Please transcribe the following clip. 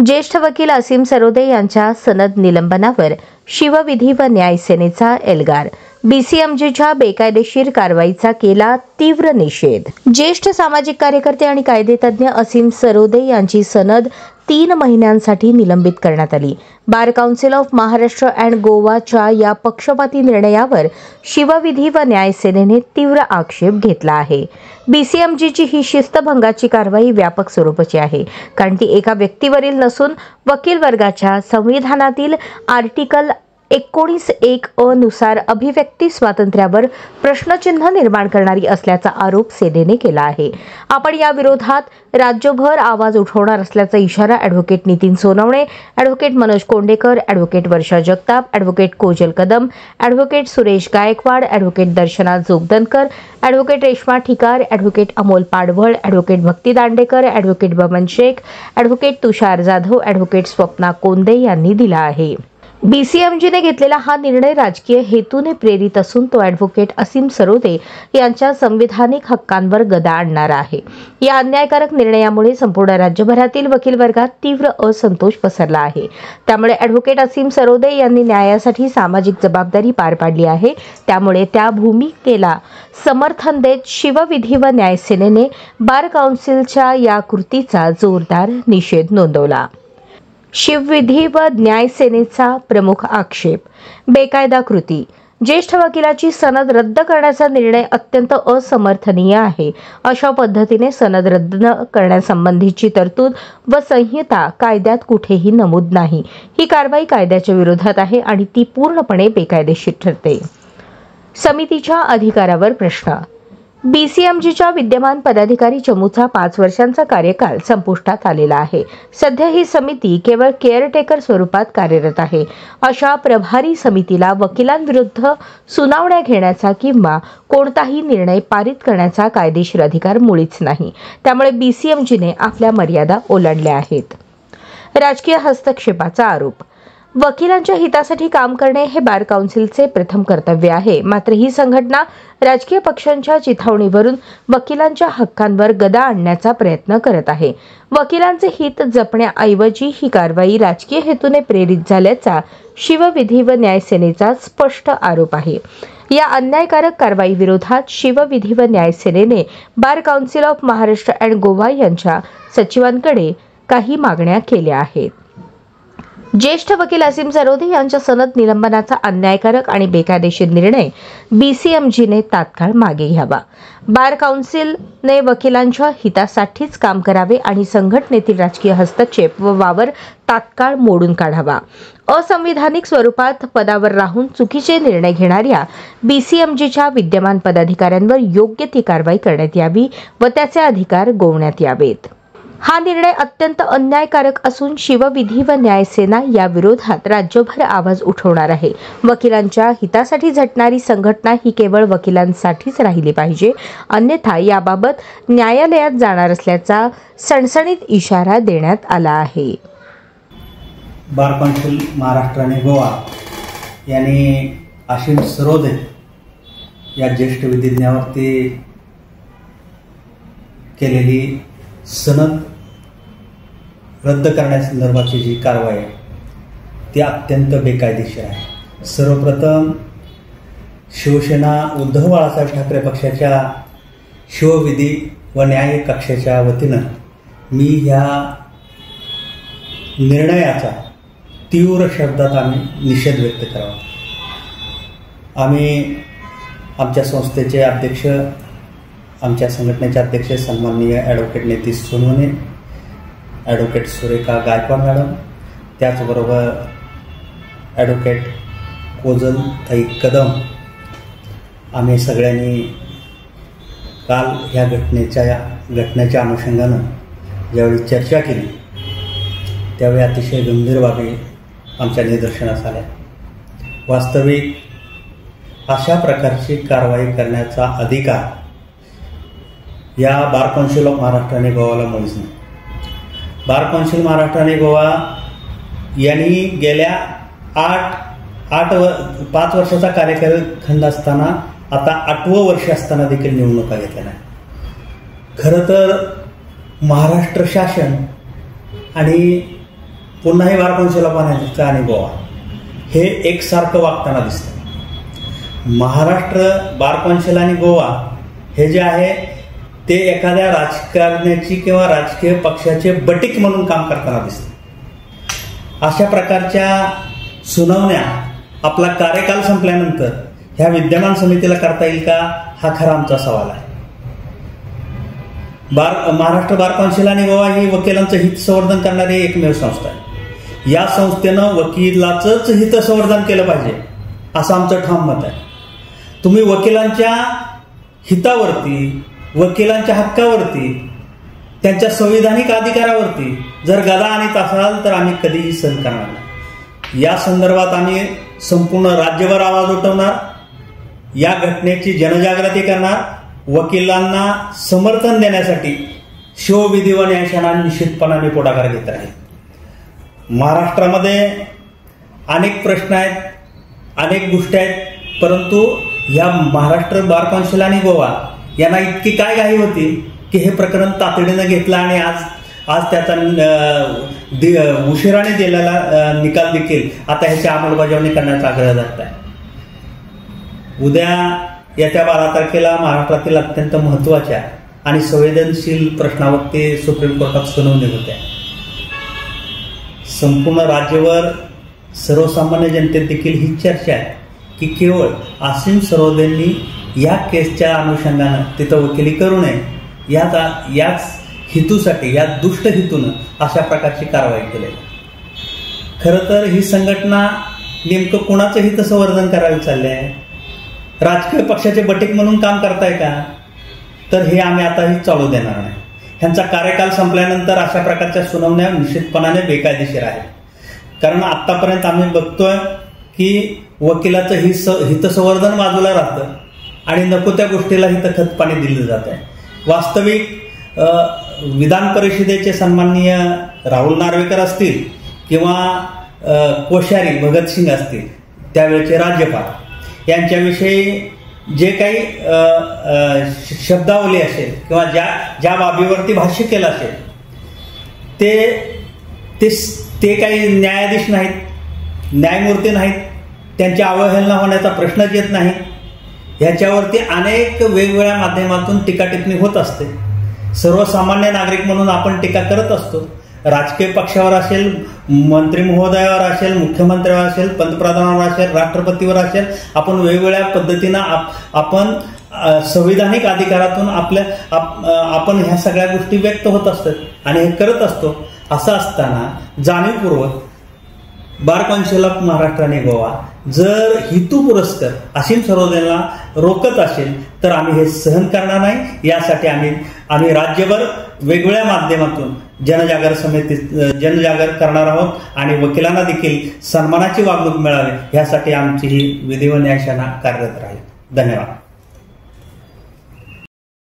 ज्येष्ठ वकील असीम सरोदे यांच्या सनद निलंबनावर शिवविधी व न्याय सेनेचा एल्गार. बीसीएमजीच्या बेकायदेशीर कारवाईचा केला तीव्र निषेध. ज्येष्ठ सामाजिक कार्यकर्ते आणि कायदेतज्ञ असीम सरोदे यांची सनद 3 महिन्यांसाठी निलंबित करण्यात आली. Bar council of Maharashtra and गोवाच्या या पक्षपाती निर्णयावर शिवविधी व न्याय सेनेने तीव्र आक्षेप घेतला आहे. बीसीएमजीची ही शिस्तभंगाची कारवाई व्यापक स्वरूपाची आहे, कारण ती एका व्यक्तीवरील नसून वकील वर्गाच्या संविधानातील आर्टिकल 19(1) नुसार अभिव्यक्ती स्वातंत्र्यावर प्रश्नचिन्ह निर्माण करणारी असल्याचा आरोप सेनेने केला आहे. आपण या विरोधात राज्यभर आवाज उठवणार असल्याचा इशारा advocate Nitin Sonawane, advocate Manoj Kondekar, advocate Varsha Jagtap, advocate Kojal Kadam, advocate Suresh Gaikwad, advocate Darshana Jogdankar, advocate Reshma Thikar, advocate Amol Padwal, advocate Bhakti Dandekar, advocate Baman Shaikh, advocate Tushar Jadhav, advocate Swapna Konde यांनी दिला आहे. बीसीएमजीने घेतलेला हा निर्णय राजकीय हेतूने प्रेरित असून तो ॲडव्होकेट असीम सरोदे यांच्या संविधानिक हक्कांवर गदा आणणारा आहे. या अन्यायकारक निर्णयामुळे संपूर्ण राज्यभरातील वकील वर्गात तीव्र असंतोष पसरला आहे. त्यामुळे ॲडव्होकेट असीम सरोदे यांनी न्यायासाठी सामाजिक जबाबदारी पार पाडली आहे. त्यामुळे त्या भूमिकेला समर्थन देत शिवविधी व न्याय सेनेने बार काउन्सिलच्या या कृतीचा जोरदार निषेध नोंदवला. शिवविधी व न्याय सेनेचा प्रमुख आक्षेप. बेकायदा कृती. ज्येष्ठ वकिलाची सनद रद्द करण्याचा निर्णय अत्यंत असमर्थनीय आहे. अशा पद्धतीने सनद रद्द न करण्यासंबंधीची तरतूद व संहिता कायद्यात कुठेही नमूद नाही. ही कारवाई कायद्याच्या विरोधात आहे आणि ती पूर्णपणे बेकायदेशीर ठरते. समितीच्या अधिकारावर प्रश्न. बीसीएमजीच्या विद्यमान पदाधिकारी चमूचा 5 वर्षांचा कार्यकाल संपुष्टात आलेला आहे. सध्या ही समिती केवळ केअरटेकर स्वरूपात कार्यरत आहे. अशा प्रभारी समितीला वकिलांविरुद्ध सुनावण्या घेण्याचा किंवा कोणताही निर्णय पारित करण्याचा कायदेशीर अधिकार मुळीच नाही. त्यामुळे बीसीएमजीने आपल्या मर्यादा ओलांडल्या आहेत. राजकीय हस्तक्षेपाचा आरोप. वकिलांच्या हितासाठी काम करणे हे बार काउन्सिलचे प्रथम कर्तव्य आहे. मात्र ही संघटना राजकीय पक्षांच्या चिथावणीवरून वकिलांच्या हक्कांवर गदा आणण्याचा प्रयत्न करत आहे. वकिलांचे हित जपण्याऐवजी ही कारवाई राजकीय हेतूने प्रेरित झाल्याचा शिवविधी व न्याय सेनेचा स्पष्ट आरोप आहे. या अन्यायकारक कारवाईविरोधात शिवविधी व न्याय सेनेने bar council of Maharashtra and Goa यांच्या सचिवांकडे काही मागण्या केल्या आहेत. ज्येष्ठ वकील असीम सरोदे यांच्या सनद निलंबनाचा अन्यायकारक आणि बेकायदेशीर निर्णय बीसीएमजीने तात्काळ मागे घ्यावा. बार काउन्सिलने वकिलांच्या हितासाठीच काम करावे आणि संघटनेतील राजकीय हस्तक्षेप व वावर तात्काळ मोडून काढावा. असंविधानिक स्वरूपात पदावर राहून चुकीचे निर्णय घेणाऱ्या बीसीएमजीच्या विद्यमान पदाधिकाऱ्यांवर योग्य ती कारवाई करण्यात यावी व त्याचे अधिकार गोवण्यात यावेत. हा निर्णय अत्यंत अन्यायकारक असून शिवविधी व न्याय सेना या विरोधात राज्यभर आवाज उठवणार आहे. वकिलांच्या हितासाठी झटणारी संघटना ही केवळ वकिलांसाठीच राहिली पाहिजे, अन्यथा याबाबत न्यायालयात जाणार असल्याचा सणसणीत इशारा देण्यात आला आहे. बार काउन्सिल महाराष्ट्र आणि गोवा यांनी असीम सरोदे या ज्येष्ठ विधिज्ञावरती केलेली सनद रद्द करण्यासंदर्भाची जी कारवाई आहे ती अत्यंत बेकायदेशीर आहे. सर्वप्रथम शिवसेना उद्धव बाळासाहेब ठाकरे पक्षाच्या शिवविधी व न्याय कक्षाच्या वतीनं मी ह्या निर्णयाचा तीव्र शब्दात आम्ही निषेध व्यक्त करावा. आम्ही आमच्या संस्थेचे अध्यक्ष, आमच्या संघटनेचे अध्यक्ष सन्माननीय advocate Nitin Sonawane, advocate Surekha Gaikwad madam, त्याचबरोबर ॲडव्होकेट कोजल कदम, आम्ही सगळ्यांनी काल ह्या घटनेच्या अनुषंगानं ज्यावेळी चर्चा केली त्यावेळी अतिशय गंभीर बाबी आमच्या निदर्शनास आल्या. वास्तविक अशा प्रकारची कारवाई करण्याचा अधिकार या बार काउन्सिल ऑफ महाराष्ट्र आणि गोवाला मुळीच नाही. बार काउन्सिल महाराष्ट्र आणि गोवा यांनी गेल्या 5 वर्षाचा कार्यकाळ असताना आता 8वं वर्ष असताना देखील निवडणुका घेतल्या नाही. खरं तर महाराष्ट्र शासन आणि पुन्हाही बार काउन्सिल ऑफ महाराष्ट्र आणि गोवा हे एकसारखं वागताना दिसतं. महाराष्ट्र बार काउन्सिल आणि गोवा हे जे आहे ते एखाद्या राजकारण्याची किंवा राजकीय पक्षाचे बटीक म्हणून काम करताना दिसतं. अशा प्रकारच्या सुनावण्या आपला कार्यकाल संपल्यानंतर ह्या विद्यमान समितीला करता येईल का, हा खरा आमचा सवाल आहे. महाराष्ट्र बार काउन्सिल आणि गोवा ही वकिलांचं हित संवर्धन करणारी एकमेव संस्था आहे. या संस्थेनं वकिलाचंच हित संवर्धन केलं पाहिजे असं आमचं ठाम मत आहे. तुम्ही वकिलांच्या हितावरती, वकिलांच्या हक्कावरती, त्यांच्या संविधानिक अधिकारावरती जर गदा आणत असाल तर आम्ही कधीही सहन करणार नाही. या संदर्भात आम्ही संपूर्ण राज्यभर आवाज उठवणार, या घटनेची जनजागृती करणार, वकिलांना समर्थन देण्यासाठी शिवविधी व न्यायशाळा निश्चितपणाने पुढाकार घेत राहील. महाराष्ट्रामध्ये अनेक प्रश्न आहेत, अनेक गोष्टी आहेत, परंतु या महाराष्ट्र बार काउन्सिल आणि गोवा यांना इतकी काय घाई होती की हे प्रकरण तातडीनं घेतलं आणि आज त्याचा उशिराने दिलेला निकाल देखील आता ह्याची अंमलबजावणी करण्याचा आग्रह धरत आहे. उद्या येत्या 12 तारखेला महाराष्ट्रातील अत्यंत महत्वाच्या आणि संवेदनशील प्रश्नावरती सुप्रीम कोर्टात सुनावणी होते. संपूर्ण राज्यभर सर्वसामान्य जनतेत देखील ही चर्चा आहे की केवळ असीम सरोदेंनी या केसच्या अनुषंगानं तिथं वकिली करू नये, याच हेतूसाठी, या दुष्ट हेतूनं अशा प्रकारची कारवाई केली. खरं तर ही संघटना नेमकं कोणाचं हित संवर्धन करायला चालले आहे? राजकीय पक्षाचे बटीक म्हणून काम करताय का? तर हे आम्ही आताही चालू देणार नाही. ह्यांचा कार्यकाल संपल्यानंतर अशा प्रकारच्या सुनावण्या निश्चितपणाने बेकायदेशीर आहेत. कारण आतापर्यंत आम्ही बघतोय की वकिलाचं हितसंवर्धन बाजूला राहतं आणि नको त्या गोष्टीला हित खतपाणी दिलं जात आहे. वास्तविक विधान परिषदेचे सन्माननीय राहुल नार्वेकर असतील किंवा कोश्यारी भगतसिंग असतील, त्यावेळेचे राज्यपाल यांच्याविषयी जे काही शब्दावली असेल किंवा ज्या बाबीवरती भाष्य केलं असेल ते काही न्यायाधीश नाहीत, न्यायमूर्ती नाहीत, त्यांची अवहेलना होण्याचा प्रश्नच येत नाही. ह्याच्यावरती अनेक वेगवेगळ्या माध्यमातून टीका टिप्पणी होत असते. सर्वसामान्य नागरिक म्हणून आपण टीका करत असतो. राजकीय पक्षावर असेल, मंत्री महोदयावर असेल, मुख्यमंत्र्यावर असेल, पंतप्रधानावर असेल, राष्ट्रपतीवर असेल, आपण वेगवेगळ्या पद्धतीनं आपण संविधानिक अधिकारातून आपण ह्या सगळ्या गोष्टी व्यक्त होत असतात आणि हे करत असतो. असं असताना जाणीवपूर्वक बार काउन्सिल ऑफ महाराष्ट्र आणि गोवा जर हेतू पुरस्कर असीम सरोदेला रोखत असेल तर आम्ही हे सहन करणार नाही. यासाठी आम्ही राज्यभर वेगवेगळ्या माध्यमातून जनजागर करणार आहोत आणि वकिलांना देखील सन्मानाची वागणूक मिळावी यासाठी आमची ही विधी व न्यायशाळा कार्यरत राहील. धन्यवाद.